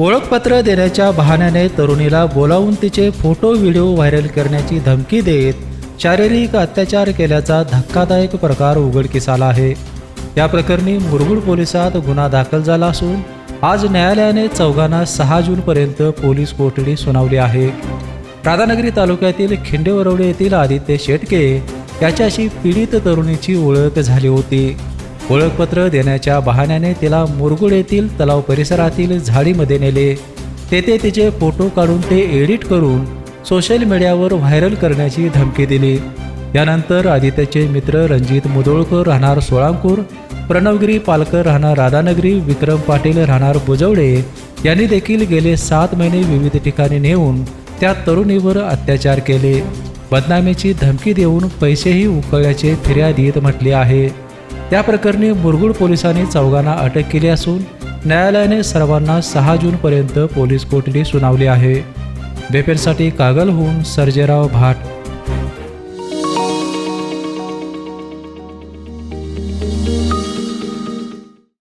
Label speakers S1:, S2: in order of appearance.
S1: ओळखपत्र देण्याच्या बहाण्याने तरुणीला बोलावून तिचे फोटो व्हिडिओ व्हायरल करण्याची धमकी देत शारीरिक अत्याचार केल्याचा धक्कादायक प्रकार उघडकीस आला आहे। या प्रकरणी मुरगुड पोलिसात गुन्हा दाखल झाला असून आज न्यायालयाने चौघांना 6 जूनपर्यंत पोलीस कोठडी सुनावली आहे। राधानगरी तालुक्यातील खिंडेवरवडे येथील आदित्य शेटके याच्याशी पीडित तरुणीची ओळख झाली होती। ओळखपत्र देण्याच्या बहाण्याने तिला मुरगुड येथील तलाव परिसरातील झाडीमध्ये नेले। तेथे तिचे फोटो काढून ते एडिट करून सोशल मीडियावर व्हायरल करण्याची धमकी दिली। यानंतर आदित्यचे मित्र रणजित मुदोळकर राहणार सोळांकूर, प्रणवगिरी पालकर राहणार राधानगरी, विक्रम पाटील राहणार बुजवडे यांनी देखील गेले 7 महिने विविध ठिकाणी नेऊन त्या तरुणीवर अत्याचार केले। बदनामीची धमकी देऊन पैसेही उकळल्याचे फिर्यादीत म्हटले आहे। त्या प्रकरणी मुरगुड पोलिसांनी चौघांना अटक केली असून न्यायालयाने सर्वांना 6 जूनपर्यंत पोलीस कोठडी सुनावली आहे। बेपेरसाठी कागलहून सर्जेराव भाट।